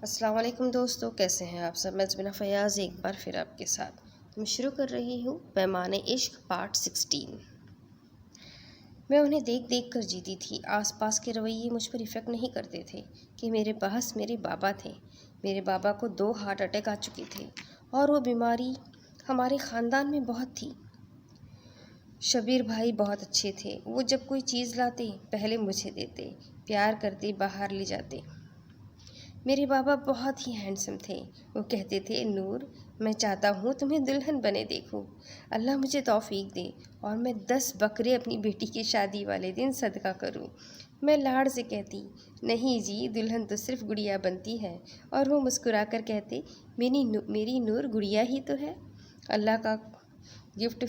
السلام علیکم دوستو، کیسے ہیں آپ سب؟ میں زبینہ فیاض ایک بار پھر آپ کے ساتھ میں شروع کر رہی ہوں پیمانِ عشق پارٹ 16۔ میں انہیں دیکھ دیکھ کر جیتی تھی۔ آس پاس کے رویے مجھ پر افیکٹ نہیں کرتے تھے کہ میرے پاس میرے بابا تھے۔ میرے بابا کو 2 ہارٹ اٹیک آ چکے تھے اور وہ بیماری ہمارے خاندان میں بہت تھی۔ شبیر بھائی بہت اچھے تھے۔ وہ جب کوئی چیز لاتے پہلے مجھے دیتے، پیار کرتے، باہر لے جاتے۔ میرے بابا بہت ہی ہینڈسم تھے۔ وہ کہتے تھے، نور، میں چاہتا ہوں تمہیں دلہن بنے دیکھوں، اللہ مجھے توفیق دے اور میں 10 بکرے اپنی بیٹی کی شادی والے دن صدقہ کروں۔ میں لاڑ سے کہتی، نہیں جی، دلہن تو صرف گڑیا بنتی ہے، اور وہ مسکرا کر کہتے، میری نور گڑیا ہی تو ہے، اللہ کا گفٹ۔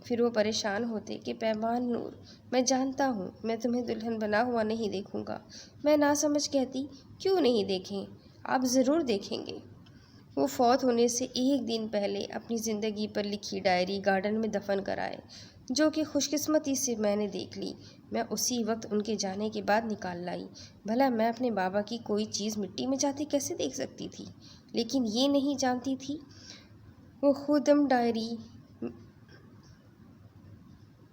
پھر وہ پریشان ہوتے کہ پیمان نور، میں جانتا ہوں میں تمہیں دلہن بنا ہوا نہیں دیکھوں گا۔ میں ناسمجھ کہتی، کیوں نہیں دیکھیں؟ آپ ضرور دیکھیں گے۔ وہ فوت ہونے سے 1 دن پہلے اپنی زندگی پر لکھی ڈائری گارڈن میں دفن کر آئے، جو کہ خوش قسمتی سے میں نے دیکھ لی۔ میں اسی وقت ان کے جانے کے بعد نکال لائی۔ بھلا میں اپنے بابا کی کوئی چیز مٹی میں جاتی کیسے دیکھ سکتی تھی؟ لیکن یہ نہیں جانتی تھی وہ خود ڈائری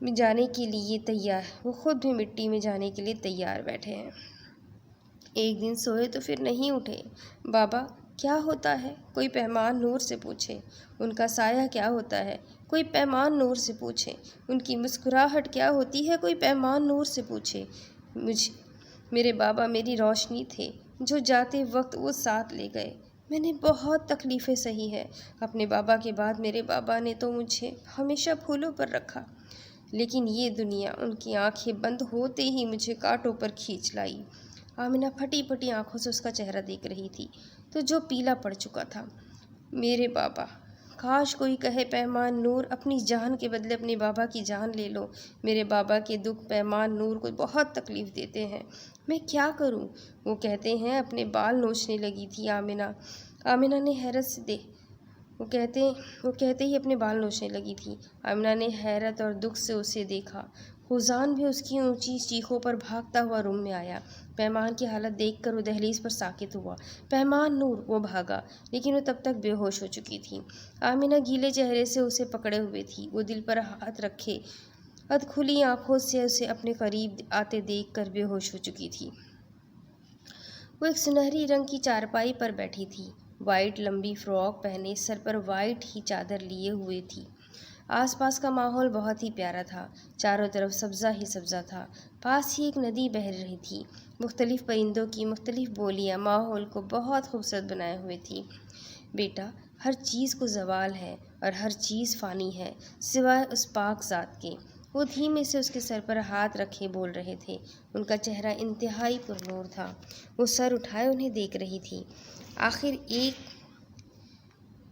میں جانے کے لیے تیار، وہ خود بھی مٹی میں جانے کے لیے تیار بیٹھے ہیں۔ ایک دن سوئے تو پھر نہیں اٹھے۔ بابا کیا ہوتا ہے؟ کوئی پیمان نور سے پوچھے۔ ان کا سایہ کیا ہوتا ہے؟ کوئی پیمان نور سے پوچھے۔ ان کی مسکراہٹ کیا ہوتی ہے؟ کوئی پیمان نور سے پوچھے۔ میرے بابا میری روشنی تھے، جو جاتے وقت وہ ساتھ لے گئے۔ میں نے بہت تکلیفیں سہی ہیں۔ اپنے بابا کے بعد میرے بابا نے تو مجھے ہمیشہ پھولوں پر رکھا، لیکن یہ دنیا ان کی آنکھیں بند ہوتے ہی مجھے کانٹوں پر کھینچ لائی۔ آمنہ پھٹی پھٹی آنکھوں سے اس کا چہرہ دیکھ رہی تھی تو جو پیلا پڑ چکا تھا۔ میرے بابا، کاش کوئی کہے پیمان نور اپنی جان کے بدلے اپنے بابا کی جان لے لو۔ میرے بابا کے دکھ پیمان نور کو بہت تکلیف دیتے ہیں۔ میں کیا کروں؟ وہ کہتے ہیں اپنے بال نوچنے لگی تھی آمنہ نے حیرت سے وہ کہتے ہی اپنے بال نوچنے لگی تھی۔ آمنہ نے حیرت اور دکھ سے اسے دیکھا۔ خوزان بھی اس کی اونچی چیخوں پر بھاگتا ہوا روم میں آیا۔ پیمان کی حالت دیکھ کر وہ دہلیز پر ساکت ہوا۔ پیمان نور! وہ بھاگا، لیکن وہ تب تک بے ہوش ہو چکی تھی۔ آمنہ گیلے چہرے سے اسے پکڑے ہوئے تھی۔ وہ دل پر ہاتھ رکھے ادھ کھلی آنکھوں سے اسے اپنے قریب آتے دیکھ کر بے ہوش ہو چکی تھی۔ وہ ایک سنہری رنگ کی چارپائی پر بیٹھی تھی، وائٹ لمبی فراک پہنے، سر پر وائٹ ہی چادر لیے ہوئے تھی۔ آس پاس کا ماحول بہت ہی پیارا تھا، چاروں طرف سبزہ ہی سبزہ تھا۔ پاس ہی ایک ندی بہہ رہی تھی۔ مختلف پرندوں کی مختلف بولیاں ماحول کو بہت خوبصورت بنائے ہوئے تھی۔ بیٹا، ہر چیز کو زوال ہے اور ہر چیز فانی ہے، سوائے اس پاک ذات کے۔ وہ دھیمے سے اس کے سر پر ہاتھ رکھے بول رہے تھے۔ ان کا چہرہ انتہائی پرنور تھا۔ وہ سر اٹھائے انہیں دیکھ رہی تھی۔ آخر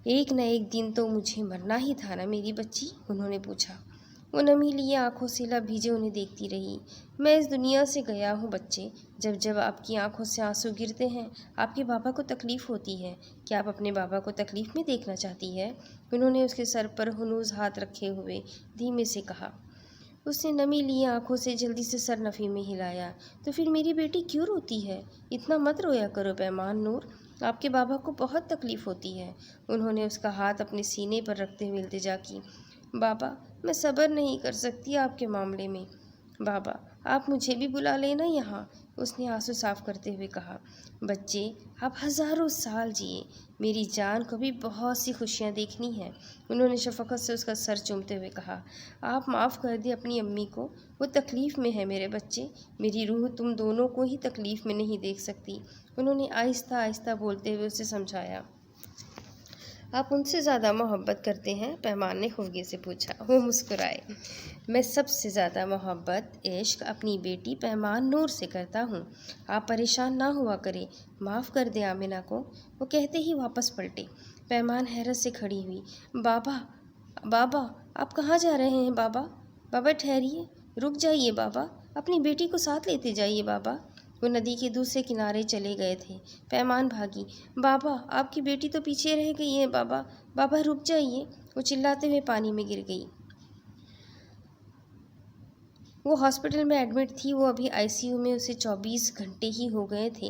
ایک نہ ایک دن تو مجھے مرنا ہی تھا نا میری بچی؟ انہوں نے پوچھا۔ وہ نمی لیے آنکھوں سے لب بھیجے انہیں دیکھتی رہی۔ میں اس دنیا سے گیا ہوں بچے، جب آپ کی آنکھوں سے آنسو گرتے ہیں، آپ کے بابا کو تکلیف ہوتی ہے۔ کیا آپ اپنے بابا کو تکلیف میں دیکھنا چاہتی ہے؟ انہوں نے اس کے سر پر ہنوز ہاتھ رکھے ہوئے دھیمے سے کہا۔ اس نے نمی لیے آنکھوں سے جلدی سے سر نفی میں ہلایا۔ تو پھر میری بیٹی کیوں روتی ہے؟ اتنا مت رویا کرو پیمان نور، آپ کے بابا کو بہت تکلیف ہوتی ہے۔ انہوں نے اس کا ہاتھ اپنے سینے پر رکھتے ہوئے التجا کی۔ بابا، میں صبر نہیں کر سکتی آپ کے معاملے میں۔ بابا، آپ مجھے بھی بلا لینا یہاں، اس نے آنسو صاف کرتے ہوئے کہا۔ بچے، آپ ہزاروں سال جیے، میری جان کو بھی بہت سی خوشیاں دیکھنی ہیں، انہوں نے شفقت سے اس کا سر چومتے ہوئے کہا۔ آپ معاف کر دیں اپنی امی کو، وہ تکلیف میں ہے میرے بچے، میری روح تم دونوں کو ہی تکلیف میں نہیں دیکھ سکتی، انہوں نے آہستہ آہستہ بولتے ہوئے اسے سمجھایا۔ آپ ان سے زیادہ محبت کرتے ہیں؟ پیمان نے خفگی سے پوچھا۔ وہ مسکرائے۔ میں سب سے زیادہ محبت، عشق اپنی بیٹی پیمان نور سے کرتا ہوں، آپ پریشان نہ ہوا کریں، معاف کر دیں آمنہ کو، وہ کہتے ہی واپس پلٹے۔ پیمان حیرت سے کھڑی ہوئی۔ بابا، آپ کہاں جا رہے ہیں بابا ٹھہریے، رک جائیے بابا، اپنی بیٹی کو ساتھ لیتے جائیے بابا۔ وہ ندی کے دوسرے کنارے چلے گئے تھے۔ پیمان بھاگی۔ بابا، آپ کی بیٹی تو پیچھے رہ گئی ہے بابا رک جائیے، وہ چلاتے ہوئے پانی میں گر گئی۔ وہ ہاسپٹل میں ایڈمٹ تھی، وہ ابھی ICU میں، اسے 24 گھنٹے ہی ہو گئے تھے۔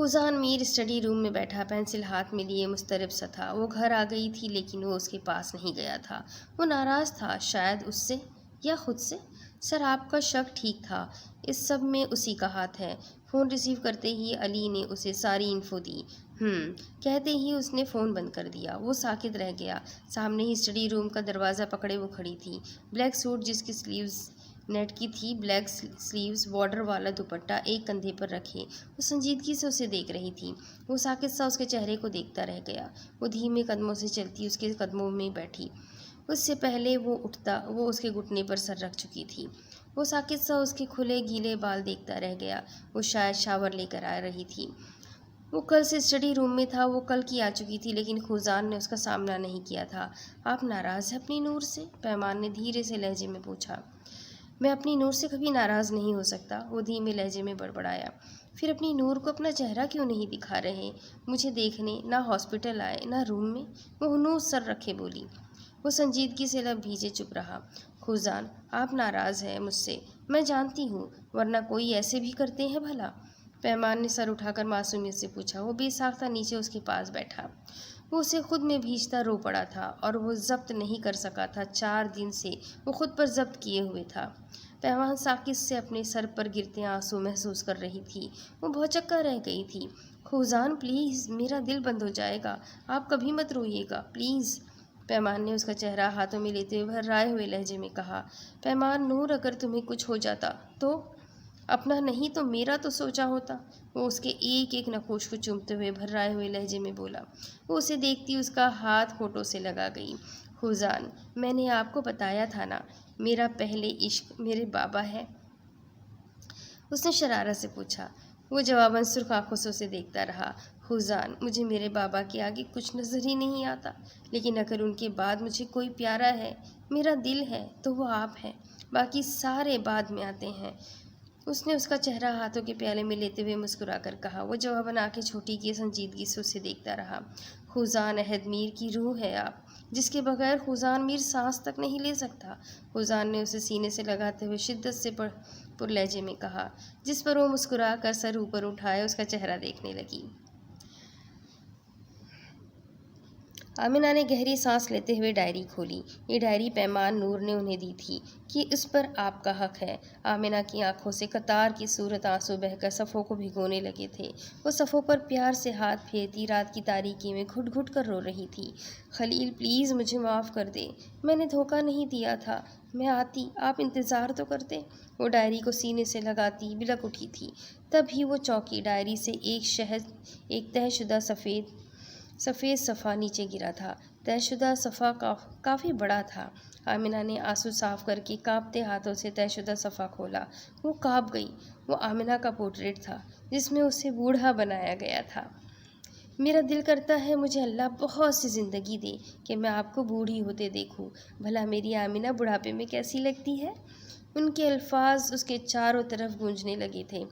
خوزان میر اسٹڈی روم میں بیٹھا پینسل ہاتھ میں لیے مضطرب سا تھا۔ وہ گھر آ گئی تھی لیکن وہ اس کے پاس نہیں گیا تھا۔ وہ ناراض تھا، شاید اس سے یا خود سے۔ سر آپ کا شک ٹھیک تھا، اس سب میں اسی کا ہاتھ ہے۔ فون ریسیو کرتے ہی علی نے اسے ساری انفو دی۔ کہتے ہی اس نے فون بند کر دیا۔ وہ ساکت رہ گیا۔ سامنے ہی اسٹڈی روم کا دروازہ پکڑے وہ کھڑی تھی، بلیک سوٹ جس کی سلیوز نیٹ کی تھی، بلیک سلیوز، بارڈر والا دوپٹہ ایک کندھے پر رکھے۔ وہ سنجیدگی سے اسے دیکھ رہی تھی۔ وہ ساکت سا اس کے چہرے کو دیکھتا رہ گیا۔ وہ دھیمے قدموں سے چلتی اس کے قدموں میں بیٹھی۔ اس سے پہلے وہ اٹھتا وہ اس کے گھٹنے پر سر رکھ چکی تھی۔ وہ ساکت سا اس کے کھلے گیلے بال دیکھتا رہ گیا۔ وہ شاید شاور لے کر آ رہی تھی۔ وہ کل سے اسٹڈی روم میں تھا، وہ کل کی آ چکی تھی، لیکن خوزان نے اس کا سامنا نہیں کیا تھا۔ آپ ناراض ہیں اپنی نور سے؟ پیمان نے دھیرے سے لہجے میں پوچھا۔ میں اپنی نور سے کبھی ناراض نہیں ہو سکتا، وہ دھیمے لہجے میں بڑبڑایا۔ پھر اپنی نور کو اپنا چہرہ کیوں نہیں دکھا رہے؟ مجھے دیکھنے نہ ہاسپٹل آئے نہ روم میں؟ وہ ہنوز سر رکھے بولی۔ وہ سنجیدگی سے لب بھیجے چپ رہا۔ خوزان آپ ناراض ہیں مجھ سے، میں جانتی ہوں، ورنہ کوئی ایسے بھی کرتے ہیں بھلا؟ پیمان نے سر اٹھا کر معصومیت سے پوچھا۔ وہ بے ساختہ نیچے اس کے پاس بیٹھا۔ وہ اسے خود میں بھیجتا رو پڑا تھا اور وہ ضبط نہیں کر سکا تھا۔ 4 دن سے وہ خود پر ضبط کیے ہوئے تھا۔ پیمان ساکت سے اپنے سر پر گرتے آنسو محسوس کر رہی تھی۔ وہ بھوچکا رہ گئی تھی۔ خوزان پلیز، میرا دل بند ہو جائے گا، آپ کبھی مت روئیے گا پلیز۔ پیمان نے اس کا چہرہ ہاتھوں میں لیتے ہوئے بھرائے ہوئے لہجے میں کہا۔ پیمان نور، اگر تمہیں کچھ ہو جاتا تو؟ اپنا نہیں تو میرا تو سوچا ہوتا، وہ اس کے ایک ایک نخوش کو چومتے ہوئے بھرائے ہوئے لہجے میں بولا۔ وہ اسے دیکھتی اس کا ہاتھ ہونٹوں سے لگا گئی۔ خوزان، میں نے آپ کو بتایا تھا نا، میرا پہلے عشق میرے بابا ہے؟ اس نے شرارت سے پوچھا۔ وہ جواباً سرخ آنکھوں سے اسے دیکھتا رہا۔ خوزان، مجھے میرے بابا کے آگے کچھ نظر ہی نہیں آتا، لیکن اگر ان کے بعد مجھے کوئی پیارا ہے، میرا دل ہے، تو وہ آپ ہیں، باقی سارے بعد میں آتے ہیں۔ اس نے اس کا چہرہ ہاتھوں کے پیالے میں لیتے ہوئے مسکرا کر کہا۔ وہ جواباً آنکھیں چھوٹی کیے سنجیدگی سے اسے دیکھتا رہا۔ خوزان، عہد میر کی روح ہے آپ، جس کے بغیر خوزان میر سانس تک نہیں لے سکتا، خوزان نے اسے سینے سے لگاتے ہوئے شدت سے پر لہجے میں کہا، جس پر وہ مسکرا کر سر اوپر اٹھائے اس کا چہرہ دیکھنے لگی۔ آمنہ نے گہری سانس لیتے ہوئے ڈائری کھولی۔ یہ ڈائری پیمان نور نے انہیں دی تھی کہ اس پر آپ کا حق ہے۔ آمنہ کی آنکھوں سے قطار کی صورت آنسو بہہ کر صفوں کو بھگونے لگے تھے۔ وہ صفوں پر پیار سے ہاتھ پھیرتی رات کی تاریکی میں گھٹ گھٹ کر رو رہی تھی۔ خلیل پلیز مجھے معاف کر دے، میں نے دھوکہ نہیں دیا تھا، میں آتی، آپ انتظار تو کرتے۔ وہ ڈائری کو سینے سے لگاتی بلک اٹھی تھی، تب ہی وہ چونکی۔ ڈائری سے ایک طے شدہ سفید صفحہ نیچے گرا تھا۔ طے شدہ صفحہ کافی بڑا تھا۔ آمنہ نے آنسو صاف کر کے کانپتے ہاتھوں سے طے شدہ صفحہ کھولا۔ وہ کانپ گئی۔ وہ آمنہ کا پورٹریٹ تھا جس میں اسے بوڑھا بنایا گیا تھا۔ میرا دل کرتا ہے مجھے اللہ بہت سی زندگی دے کہ میں آپ کو بوڑھی ہوتے دیکھوں، بھلا میری آمنہ بڑھاپے میں کیسی لگتی ہے؟ ان کے الفاظ اس کے چاروں طرف گونجنے لگے تھے۔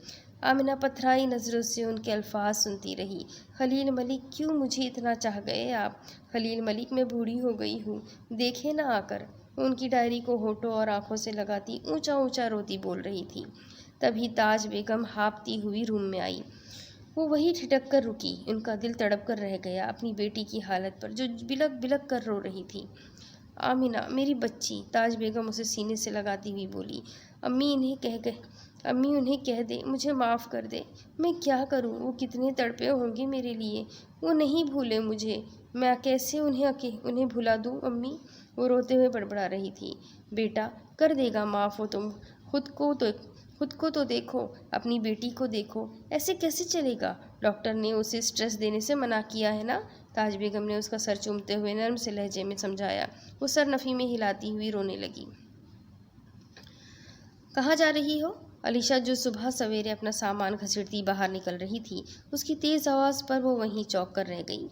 آمنہ پتھرائی نظروں سے ان کے الفاظ سنتی رہی۔ خلیل ملک، کیوں مجھے اتنا چاہ گئے آپ؟ خلیل ملک، میں بوڑھی ہو گئی ہوں، دیکھے نہ آ کر۔ ان کی ڈائری کو ہونٹوں اور آنکھوں سے لگاتی اونچا اونچا روتی بول رہی تھی۔ تبھی تاج بیگم ہاپتی ہوئی روم میں آئی۔ وہ وہی ٹھٹک کر رکی۔ ان کا دل تڑپ کر رہ گیا اپنی بیٹی کی حالت پر، جو بلک بلک کر رو رہی تھی۔ آمنہ میری بچی، تاج بیگم اسے سینے سے لگاتی ہوئی بولی۔ امی انہیں کہہ دے مجھے معاف کر دے، میں کیا کروں، وہ کتنے تڑپے ہوں گے میرے لیے، وہ نہیں بھولے مجھے، میں کیسے انہیں بھلا دوں امی؟ وہ روتے ہوئے بڑبڑا رہی تھی۔ بیٹا کر دے گا معاف، وہ تم خود کو تو دیکھو، اپنی بیٹی کو دیکھو، ایسے کیسے چلے گا؟ ڈاکٹر نے اسے اسٹریس دینے سے منع کیا ہے نا؟ تاج بیگم نے اس کا سر چومتے ہوئے نرم سے لہجے میں سمجھایا۔ وہ سر نفی میں ہلاتی ہوئی رونے لگی۔ کہاں جا رہی ہو؟ علیشا جو صبح سویرے اپنا سامان گھسیٹتی باہر نکل رہی تھی، اس کی تیز آواز پر وہ وہیں چونک کر رہ گئی۔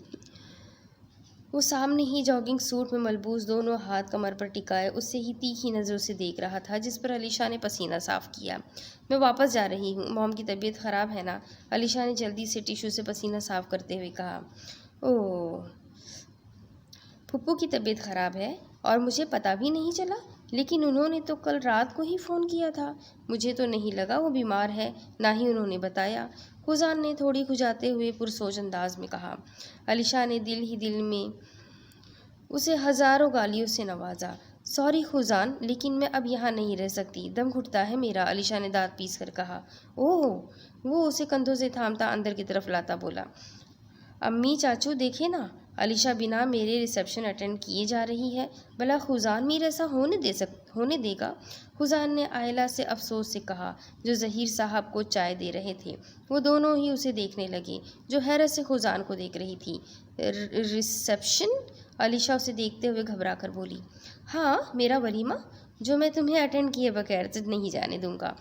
وہ سامنے ہی جاگنگ سوٹ میں ملبوس، دونوں ہاتھ کمر پر ٹکائے، اس سے ہی تیکھی نظروں سے دیکھ رہا تھا، جس پر علیشا نے پسینہ صاف کیا۔ میں واپس جا رہی ہوں، موم کی طبیعت خراب ہے نا؟ علیشا نے جلدی سے ٹیشو سے پسینہ صاف کرتے ہوئے کہا۔ اوہ، پھپھو کی طبیعت خراب ہے اور مجھے پتہ بھی نہیں چلا؟ لیکن انہوں نے تو کل رات کو ہی فون کیا تھا، مجھے تو نہیں لگا وہ بیمار ہے، نہ ہی انہوں نے بتایا۔ خزان نے تھوڑی کھجاتے ہوئے پرسوچ انداز میں کہا۔ علیشا نے دل ہی دل میں اسے ہزاروں گالیوں سے نوازا۔ سوری خزان، لیکن میں اب یہاں نہیں رہ سکتی، دم گھٹتا ہے میرا، علیشا نے دانت پیس کر کہا۔ اوہ! وہ اسے کندھوں سے تھامتا اندر کی طرف لاتا بولا۔ امی چاچو دیکھے نا، علیشا بنا میرے ریسیپشن اٹینڈ کیے جا رہی ہے، بھلا خزان میر ایسا ہونے دے گا؟ خزان نے آئلہ سے افسوس سے کہا، جو ظہیر صاحب کو چائے دے رہے تھے۔ وہ دونوں ہی اسے دیکھنے لگے، جو حیرت سے خزان کو دیکھ رہی تھی۔ ریسیپشن؟ علیشا اسے دیکھتے ہوئے گھبرا کر بولی۔ ہاں، میرا ولیمہ، جو میں تمہیں اٹینڈ کیے بغیر نہیں جانے دوں گا،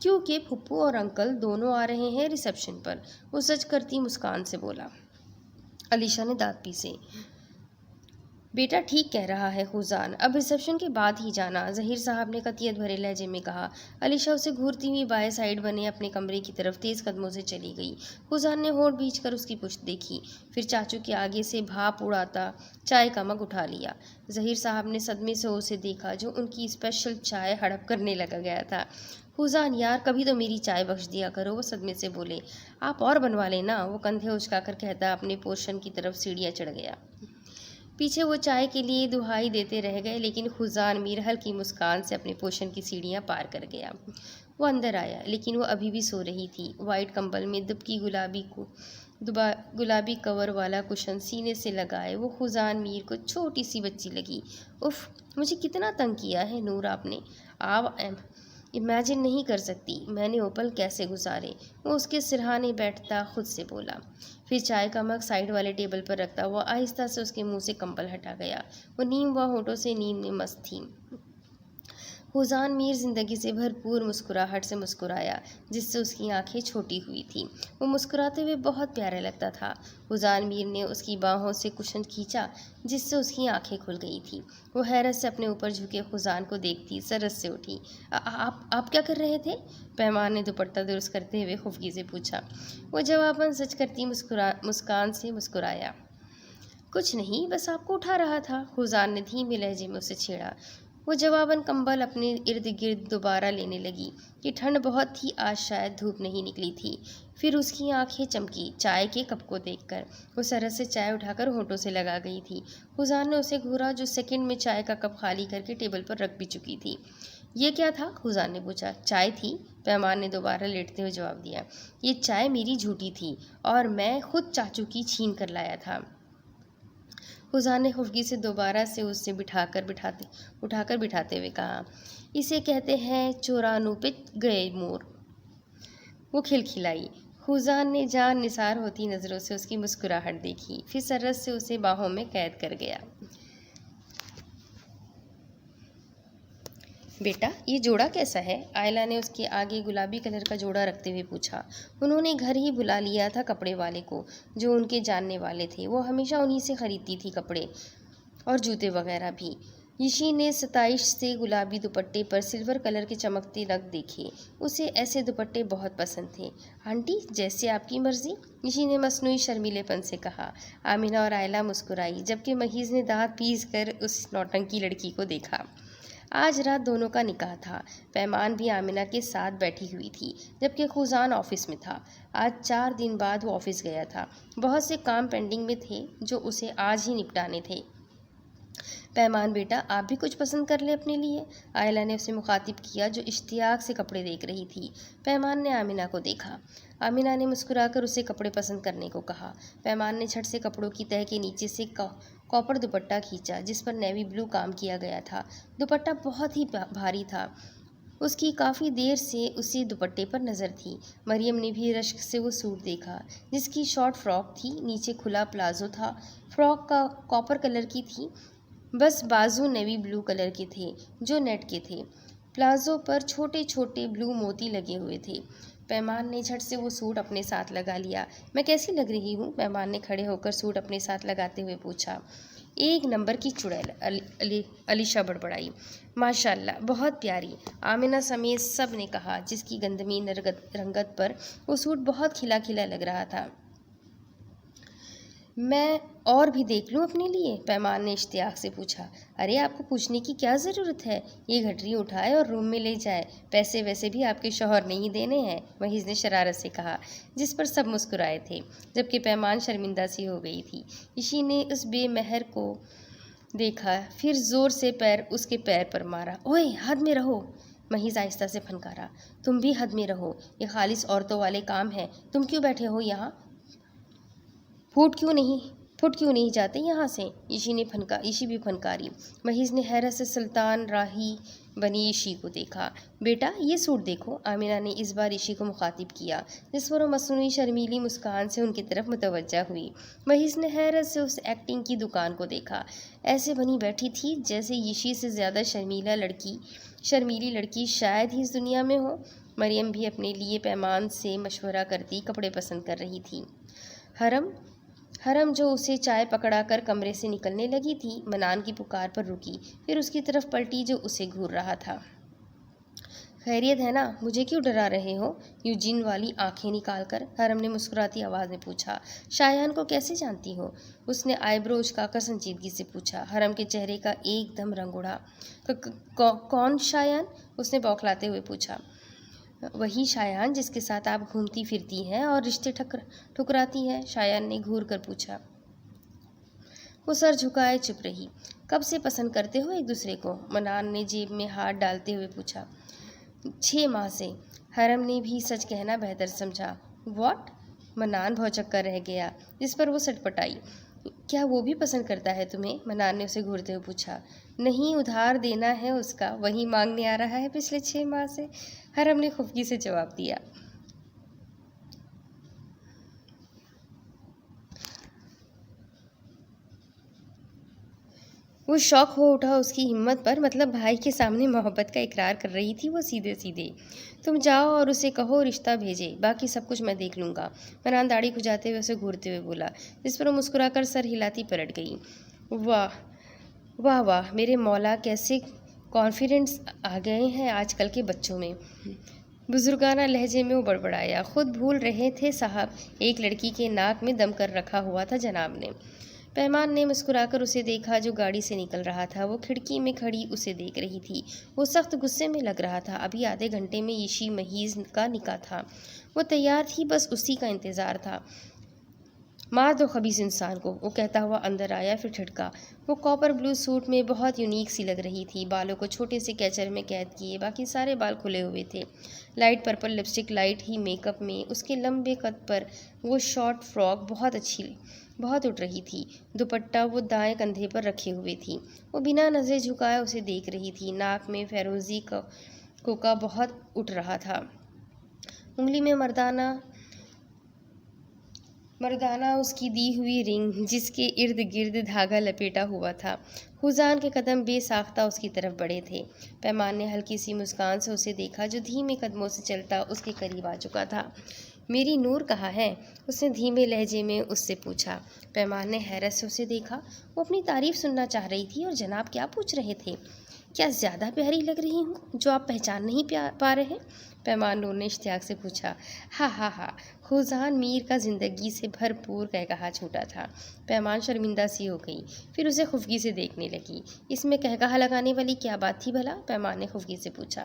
کیونکہ پھپھو اور انکل دونوں آ رہے ہیں ریسیپشن پر، وہ سچ کرتی مسکان سے بولا۔ علیشا نے دانت پیسے۔ بیٹا ٹھیک کہہ رہا ہے خزان، اب ریسیپشن کے بعد ہی جانا، ظہیر صاحب نے قطعیت بھرے لہجے میں کہا۔ علیشا اسے گھورتی ہوئی بائیں سائڈ بنے اپنے کمرے کی طرف تیز قدموں سے چلی گئی۔ خزان نے ہونٹ بھینچ کر اس کی پشت دیکھی، پھر چاچو کے آگے سے بھاپ اڑاتا چائے کا مگ اٹھا لیا۔ ظہیر صاحب نے صدمے سے اسے دیکھا، جو ان کی اسپیشل چائے ہڑپ کرنے لگا گیا تھا۔ خزان یار، کبھی تو میری چائے بخش دیا کرو، وہ صدمے سے بولے۔ آپ اور بنوا لینا، وہ کندھے اچکا کر کہتا اپنے پورشن کی طرف سیڑھیاں چڑھ گیا۔ پیچھے وہ چائے کے لیے دہائی دیتے رہ گئے، لیکن خزان میر ہلکی مسکان سے اپنے پورشن کی سیڑھیاں پار کر گیا۔ وہ اندر آیا، لیکن وہ ابھی بھی سو رہی تھی۔ وائٹ کمبل میں دبکی گلابی کور والا کشن سینے سے لگائے وہ خزان میر کو چھوٹی سی بچی لگی۔ اف، مجھے کتنا تنگ کیا ہے نور آپ نے، آپ امیجن نہیں کر سکتی میں نے وہ پل کیسے گزارے، وہ اس کے سرہانے بیٹھتا خود سے بولا۔ پھر چائے کا مگ سائڈ والے ٹیبل پر رکھتا وہ آہستہ سے اس کے منہ سے کمبل ہٹا گیا۔ وہ نیم ہوا ہونٹوں سے نیند میں مست تھی۔ خزان میر زندگی سے بھرپور مسکراہٹ سے مسکرایا، جس سے اس کی آنکھیں چھوٹی ہوئی تھیں۔ وہ مسکراتے ہوئے بہت پیارا لگتا تھا۔ خزان میر نے اس کی باہوں سے کشن کھینچا، جس سے اس کی آنکھیں کھل گئی تھیں۔ وہ حیرت سے اپنے اوپر جھکے خزان کو دیکھتی سرس سے اٹھی۔ آپ کیا کر رہے تھے؟ پیمان نے دوپٹہ درست کرتے ہوئے خفگی سے پوچھا۔ وہ جواباً سچ کرتی مسکان سے مسکرایا۔ کچھ نہیں، بس آپ کو اٹھا رہا تھا، خزان نے دھیمے لہجے میں اسے چھیڑا۔ وہ جواباً کمبل اپنے ارد گرد دوبارہ لینے لگی کہ ٹھنڈ بہت تھی، آج شاید دھوپ نہیں نکلی تھی۔ پھر اس کی آنکھیں چمکی چائے کے کپ کو دیکھ کر۔ وہ سرس سے چائے اٹھا کر ہونٹوں سے لگا گئی تھی۔ خزان نے اسے گھورا، جو سیکنڈ میں چائے کا کپ خالی کر کے ٹیبل پر رکھ بھی چکی تھی۔ یہ کیا تھا؟ خزان نے پوچھا۔ چائے تھی، پیمان نے دوبارہ لیٹتے ہوئے جواب دیا۔ یہ چائے میری جھوٹی تھی اور میں خود چاچو کی چھین کر لایا تھا، خزان نے خفگی سے دوبارہ سے اسے اٹھا کر بٹھاتے ہوئے کہا۔ اسے کہتے ہیں چورانوں پہ گئے مور، وہ کھلکھلائی۔ خزان نے جان نثار ہوتی نظروں سے اس کی مسکراہٹ دیکھی، پھر سرس سے اسے باہوں میں قید کر گیا۔ بیٹا، یہ جوڑا کیسا ہے؟ آئلہ نے اس کے آگے گلابی کلر کا جوڑا رکھتے ہوئے پوچھا۔ انہوں نے گھر ہی بلا لیا تھا کپڑے والے کو، جو ان کے جاننے والے تھے، وہ ہمیشہ انہی سے خریدتی تھی کپڑے اور جوتے وغیرہ بھی۔ یشی نے ستائش سے گلابی دوپٹے پر سلور کلر کے چمکتے نگ دیکھے، اسے ایسے دوپٹے بہت پسند تھے۔ آنٹی، جیسے آپ کی مرضی، یشی نے مصنوعی شرمیلے پن سے کہا۔ آمینہ اور آئلہ مسکرائی، جبکہ مہیز نے دانت پیس کر اس نوٹنکی لڑکی کو دیکھا۔ آج رات دونوں کا نکاح تھا۔ پیمان بھی آمینہ کے ساتھ بیٹھی ہوئی تھی، جبکہ خزان آفس میں تھا۔ آج 4 دن بعد وہ آفس گیا تھا، بہت سے کام پینڈنگ میں تھے جو اسے آج ہی نپٹانے تھے۔ پیمان بیٹا، آپ بھی کچھ پسند کر لیں اپنے لیے، آئلہ نے اسے مخاطب کیا، جو اشتیاق سے کپڑے دیکھ رہی تھی۔ پیمان نے آمینہ کو دیکھا۔ آمینہ نے مسکرا کر اسے کپڑے پسند کرنے کو کہا۔ پیمان نے جھٹ سے کپڑوں کی تہہ کے نیچے سے کاپر دوپٹہ کھینچا، جس پر نیوی بلو کام کیا گیا تھا۔ دوپٹہ بہت ہی بھاری تھا، اس کی کافی دیر سے اسی دوپٹے پر نظر تھی۔ مریم نے بھی رشک سے وہ سوٹ دیکھا، جس کی شارٹ فراک تھی، نیچے کھلا پلازو تھا۔ فراک کاپر کلر کی تھی، بس بازو نیوی بلو کلر کے تھے، جو نیٹ کے تھے۔ پلازو پر چھوٹے چھوٹے بلو موتی لگے ہوئے تھے۔ پیمان نے جھٹ سے وہ سوٹ اپنے ساتھ لگا لیا۔ میں کیسی لگ رہی ہوں؟ پیمان نے کھڑے ہو کر سوٹ اپنے ساتھ لگاتے ہوئے پوچھا۔ 1 نمبر کی چڑیل، علیشا بڑبڑائی۔ ماشاءاللہ، بہت پیاری، آمینہ سمیت سب نے کہا، جس کی گندمی رنگت پر وہ سوٹ بہت کھلا کھلا لگ رہا تھا۔ میں اور بھی دیکھ لوں اپنے لیے؟ پیمان نے اشتیاق سے پوچھا۔ ارے آپ کو پوچھنے کی کیا ضرورت ہے؟ یہ گھٹری اٹھائے اور روم میں لے جائے، پیسے ویسے بھی آپ کے شوہر نہیں دینے ہیں، محیض نے شرارت سے کہا، جس پر سب مسکرائے تھے، جبکہ پیمان شرمندہ سی ہو گئی تھی۔ ایشی نے اس بے مہر کو دیکھا، پھر زور سے اس کے پیر پر مارا۔ اوئے، حد میں رہو! محیض آہستہ سے پھنکارا۔ تم بھی حد میں رہو، یہ خالص عورتوں والے کام ہیں، تم کیوں بیٹھے ہو یہاں؟ پھٹ کیوں نہیں جاتے یہاں سے؟ ایشی بھی پھنکاری۔ محیض نے حیرت سے سلطان راہی بنی ایشی کو دیکھا۔ بیٹا، یہ سوٹ دیکھو، آمینہ نے اس بار ایشی کو مخاطب کیا، جس پر وہ مصنوعی شرمیلی مسکان سے ان کی طرف متوجہ ہوئی۔ محیض نے حیرت سے اس ایکٹنگ کی دکان کو دیکھا، ایسے بنی بیٹھی تھی جیسے ایشی سے زیادہ شرمیلی لڑکی شاید ہی اس دنیا میں ہو۔ مریم بھی اپنے لیے پیمان سے مشورہ کرتی کپڑے پسند کر رہی تھی۔ حرم جو اسے چائے پکڑا کر کمرے سے نکلنے لگی تھی، منان کی پکار پر رکی، پھر اس کی طرف پلٹی جو اسے گھور رہا تھا۔ خیریت ہے نا؟ مجھے کیوں ڈرا رہے ہو؟ یوجین والی آنکھیں نکال کر حرم نے مسکراتی آواز میں پوچھا۔ شایان کو کیسے جانتی ہو؟ اس نے آئی برو اچکا کر سنجیدگی سے پوچھا۔ حرم کے چہرے کا ایک دم رنگ اڑا۔ کون شایان؟ اس نے بوکھلاتے ہوئے پوچھا۔ وہی شایان جس کے ساتھ آپ گھومتی پھرتی ہیں اور رشتے ٹھکراتی ہیں، شایان نے گھور کر پوچھا۔ وہ سر جھکائے چپ رہی۔ کب سے پسند کرتے ہو ایک دوسرے کو؟ منان نے جیب میں ہاتھ ڈالتے ہوئے پوچھا۔ 6 ماہ سے۔ حرم نے بھی سچ کہنا بہتر سمجھا۔ واٹ؟ منان بھوچکا رہ گیا، جس پر وہ سٹ پٹائی۔ کیا وہ بھی پسند کرتا ہے تمہیں؟ منان نے اسے گھورتے ہوئے پوچھا۔ نہیں، ادھار دینا ہے اس کا، وہی مانگنے آ رہا ہے پچھلے 6 ماہ سے، حرم نے خفگی سے جواب دیا۔ وہ شوق ہو اٹھا اس کی ہمت پر، مطلب بھائی کے سامنے محبت کا اقرار کر رہی تھی وہ سیدھے۔ تم جاؤ اور اسے کہو رشتہ بھیجے، باقی سب کچھ میں دیکھ لوں گا، منان داڑھی کھجاتے ہوئے اسے گھورتے ہوئے بولا، جس پر وہ مسکرا کر سر ہلاتی پلٹ گئی۔ واہ واہ واہ، میرے مولا، کیسے کانفیڈنس آ گئے ہیں آج کل کے بچوں میں! بزرگانہ لہجے میں وہ بڑبڑایا۔ خود بھول رہے تھے صاحب، ایک لڑکی کے ناک میں دم کر رکھا ہوا تھا جناب نے۔ پیمان نے مسکرا کر اسے دیکھا جو گاڑی سے نکل رہا تھا۔ وہ کھڑکی میں کھڑی اسے دیکھ رہی تھی۔ وہ سخت غصے میں لگ رہا تھا۔ ابھی آدھے گھنٹے میں ایشی محیض کا نکاح تھا، وہ تیار تھی، بس اسی کا انتظار تھا۔ مار دو خبیث انسان کو، وہ کہتا ہوا اندر آیا، پھر ٹھٹکا۔ وہ کاپر بلو سوٹ میں بہت یونیک سی لگ رہی تھی، بالوں کو چھوٹے سے کیچر میں قید کیے، باقی سارے بال کھلے ہوئے تھے۔ Light purple lipstick, light he make up میں اس کے لمبے قد پر وہ شارٹ فراک بہت اٹھ رہی تھی۔ دوپٹہ وہ دائیں کندھے پر رکھے ہوئے تھی۔ وہ بنا نظریں جھکائے اسے دیکھ رہی تھی۔ ناک میں فیروزی کوکا بہت اٹھ رہا تھا، انگلی میں مردانہ اس کی دی ہوئی رنگ، جس کے ارد گرد دھاگا لپیٹا ہوا تھا۔ حزان کے قدم بے ساختہ اس کی طرف بڑھے تھے۔ پیمان نے ہلکی سی مسکان سے اسے دیکھا جو دھیمے قدموں سے چلتا اس کے قریب آ چکا تھا۔ میری نور کہاں ہے؟ اس نے دھیمے لہجے میں اس سے پوچھا۔ پیمان نے حیرت سے اسے دیکھا۔ وہ اپنی تعریف سننا چاہ رہی تھی اور جناب کیا پوچھ رہے تھے؟ کیا زیادہ پیاری لگ رہی ہوں جو آپ پہچان نہیں پا رہے؟ پیمان نور نے اشتیاق سے پوچھا۔ ہاں ہاں ہاں، حزان میر کا زندگی سے بھرپور قہقہا چھوٹا تھا۔ پیمان شرمندہ سی ہو گئی، پھر اسے خفگی سے دیکھنے لگی۔ اس میں قہقہا لگانے والی کیا بات تھی بھلا؟ پیمان نے خفگی سے پوچھا۔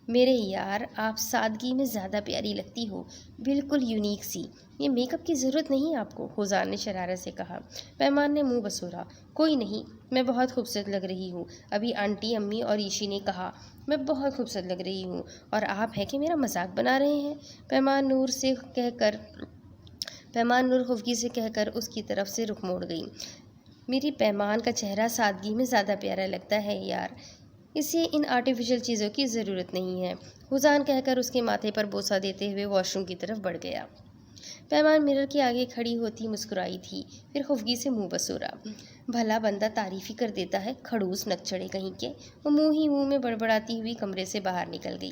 میرے یار، آپ سادگی میں زیادہ پیاری لگتی ہو، بالکل یونیک سی۔ یہ میک اپ کی ضرورت نہیں آپ کو، حزان نے شرارت سے کہا۔ پیمان نے منہ بسورا۔ کوئی نہیں، میں بہت خوبصورت لگ رہی ہوں، ابھی آنٹی، امی اور ایشی نے کہا میں بہت خوبصورت لگ رہی ہوں، اور آپ ہے کہ میرا مذاق بنا رہے ہیں؟ پیمان نور خفگی سے کہہ کر اس کی طرف سے رخ موڑ گئی۔ میری پیمان کا چہرہ سادگی میں زیادہ پیارا لگتا ہے یار، اسے ان آرٹیفیشل چیزوں کی ضرورت نہیں ہے، حزان کہہ کر اس کے ماتھے پر بوسہ دیتے ہوئے واش روم کی طرف بڑھ گیا۔ پیمان مرر کے آگے کھڑی ہوتی مسکرائی تھی، پھر خفگی سے منہ بسورا۔ بھلا بندہ تعریف ہی کر دیتا ہے، کھڑوس نک چڑھے کہیں کے۔ وہ منہ ہی منہ میں بڑبڑاتی ہوئی کمرے سے باہر نکل گئی۔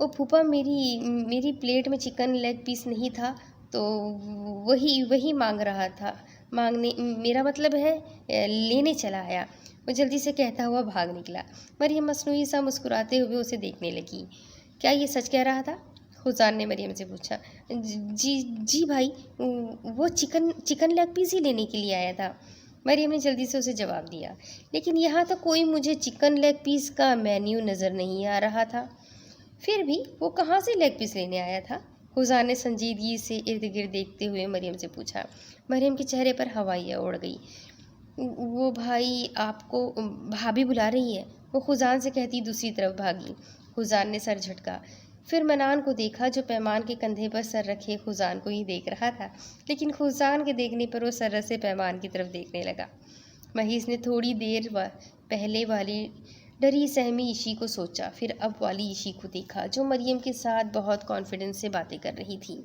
او پھوپھا، میری پلیٹ میں چکن لیگ پیس نہیں تھا تو وہی مانگ رہا تھا، میرا مطلب ہے لینے چلا آیا، وہ جلدی سے کہتا ہوا بھاگ نکلا۔ مریم مصنوعی سا مسکراتے ہوئے اسے دیکھنے لگی۔ کیا یہ سچ کہہ رہا تھا؟ خزان نے مریم سے پوچھا۔ جی بھائی، وہ چکن لیگ پیس ہی لینے کے لیے آیا تھا، مریم نے جلدی سے اسے جواب دیا۔ لیکن یہاں تو کوئی مجھے چکن لیگ پیس کا مینیو نظر نہیں آ رہا تھا۔ پھر بھی وہ کہاں سے لیگ پیس لینے آیا تھا؟ خزان نے سنجیدگی سے ارد گرد دیکھتے ہوئے مریم سے پوچھا۔ مریم کے چہرے پر ہوائیاں اڑ گئی۔ وہ بھائی، آپ کو بھابھی بلا رہی ہے، وہ خزان سے کہتی دوسری طرف بھاگی۔ خزان نے سر جھٹکا، پھر منان کو دیکھا جو پیمان کے کندھے پر سر رکھے خزان کو ہی دیکھ رہا تھا، لیکن خزان کے دیکھنے پر وہ سرت سے پیمان کی طرف دیکھنے لگا۔ محیث نے تھوڑی دیر پہلے والی ڈری سہمی عشی کو سوچا، پھر اب والی عشی کو دیکھا جو مریم کے ساتھ بہت کانفیڈنس سے باتیں کر رہی تھی،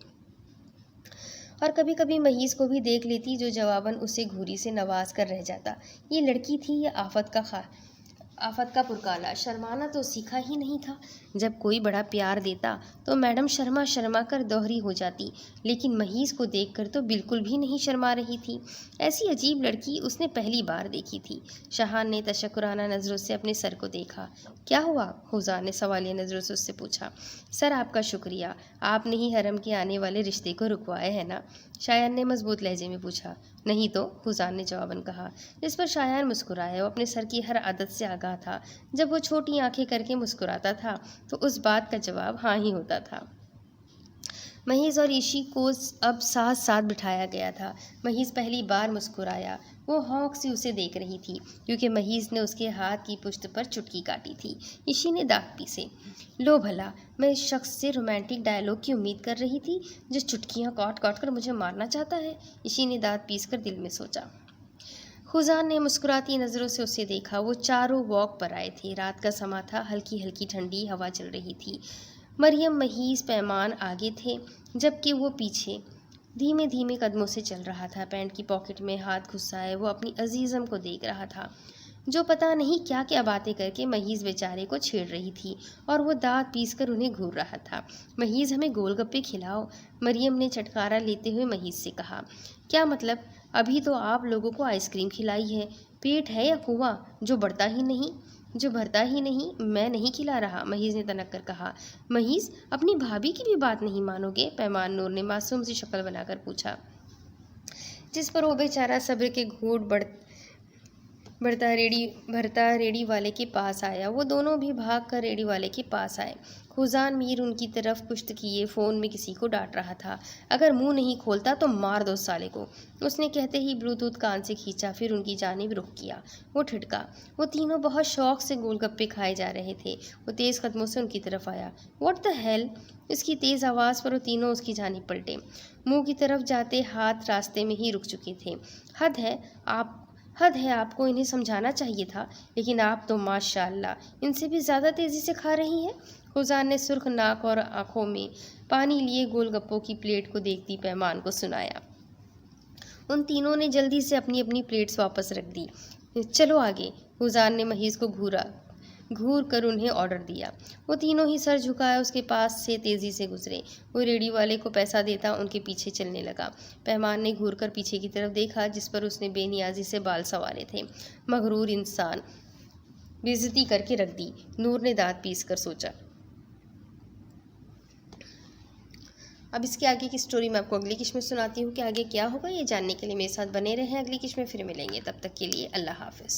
اور کبھی کبھی محیث کو بھی دیکھ لیتی جو جواباً اسے گھوری سے نواز کر رہ جاتا۔ یہ لڑکی تھی یا آفت کا پرکالا؟ شرمانا تو سیکھا ہی نہیں تھا۔ جب کوئی بڑا پیار دیتا تو میڈم شرما کر دوہری ہو جاتی، لیکن محیث کو دیکھ کر تو بالکل بھی نہیں شرما رہی تھی۔ ایسی عجیب لڑکی اس نے پہلی بار دیکھی تھی۔ شاہان نے تشکرانہ نظروں سے اپنے سر کو دیکھا۔ کیا ہوا؟ خزان نے سوالیہ نظروں سے اس سے پوچھا۔ سر، آپ کا شکریہ، آپ نے ہی حرم کے آنے والے رشتے کو رکوایا ہے نا؟ شایان نے مضبوط لہجے میں پوچھا۔ نہیں تو، خزان نے جواباً کہا، جس پر شایان مسکرایا۔ وہ اپنے سر کی ہر عادت سے آگاہ تھا۔ جب وہ چھوٹی آنکھیں کر کے مسکراتا تھا تو اس بات کا جواب ہاں ہی ہوتا تھا۔ محیث اور عشی کو اب ساتھ ساتھ بٹھایا گیا تھا۔ محیث پہلی بار مسکرایا۔ وہ ہونک سے اسے دیکھ رہی تھی کیونکہ محیث نے اس کے ہاتھ کی پشت پر چٹکی کاٹی تھی۔ عشی نے دانت پیسے۔ لو بھلا، میں اس شخص سے رومانٹک ڈائیلاگ کی امید کر رہی تھی جو چٹکیاں کاٹ کاٹ کر مجھے مارنا چاہتا ہے، عشی نے دانت پیس کر دل میں سوچا۔ خزان نے مسکراتی نظروں سے اسے دیکھا۔ وہ چاروں واک پر آئے تھے۔ رات کا سماں تھا، ہلکی ہلکی ٹھنڈی ہوا چل رہی تھی۔ مریم، محیث، پیمان آگے تھے جبکہ وہ پیچھے دھیمے دھیمے قدموں سے چل رہا تھا۔ پینٹ کی پاکٹ میں ہاتھ گھسائے وہ اپنی عزیزم کو دیکھ رہا تھا جو پتہ نہیں کیا کیا باتیں کر کے محیث بیچارے کو چھیڑ رہی تھی، اور وہ دانت پیس کر انہیں گھور رہا تھا۔ محیث، ہمیں گول گپے کھلاؤ، مریم نے چھٹکارا لیتے ہوئے محیث سے کہا۔ کیا مطلب؟ ابھی تو آپ لوگوں کو آئس کریم کھلائی ہے، پیٹ ہے یا کنواں جو بھرتا ہی نہیں؟ میں نہیں کھلا رہا، محیث نے تنک کر کہا۔ محیث، اپنی بھابھی کی بھی بات نہیں مانو گے؟ پیمان نور نے معصوم سی شکل بنا کر پوچھا، جس پر وہ بیچارہ صبر کے گھونٹ بھرتا ریڑھی والے کے پاس آیا۔ وہ دونوں بھی بھاگ کر ریڑھی والے کے پاس آئے۔ خزان میر ان کی طرف پشت کیے فون میں کسی کو ڈانٹ رہا تھا۔ اگر منہ نہیں کھولتا تو مار دو سالے کو، اس نے کہتے ہی بلوٹوتھ کان سے کھینچا، پھر ان کی جانب رخ کیا۔ وہ ٹھٹکا۔ وہ تینوں بہت شوق سے گول گپے کھائے جا رہے تھے۔ وہ تیز قدموں سے ان کی طرف آیا۔ What the hell? اس کی تیز آواز پر وہ تینوں اس کی جانب پلٹے۔ منہ کی طرف جاتے ہاتھ راستے میں ہی رک چکے تھے۔ حد ہے، آپ کو انہیں سمجھانا چاہیے تھا، لیکن آپ تو ماشاء اللہ ان سے بھی زیادہ تیزی سے کھا رہی ہیں۔ خزان نے سرخ ناک اور آنکھوں میں پانی لیے گول گپوں کی پلیٹ کو دیکھتی پیمان کو سنایا۔ ان تینوں نے جلدی سے اپنی اپنی پلیٹس واپس رکھ دی۔ چلو آگے، خزان نے محیث کو گھور کر انہیں آرڈر دیا۔ وہ تینوں ہی سر جھکائے اس کے پاس سے تیزی سے گزرے۔ وہ ریڑھی والے کو پیسہ دیتا ان کے پیچھے چلنے لگا۔ پیمان نے گھور کر پیچھے کی طرف دیکھا جس پر اس نے بے نیازی سے بال سنوارے تھے۔ مغرور انسان، بے عزتی کر کے رکھ دی، نور نے دانت پیس کر سوچا۔ اب اس کے آگے کی سٹوری میں آپ کو اگلی قسط میں سناتی ہوں کہ آگے کیا ہوگا۔ یہ جاننے کے لیے میرے ساتھ بنے رہیں۔ اگلی قسط میں پھر ملیں گے، تب تک کے لیے اللہ حافظ۔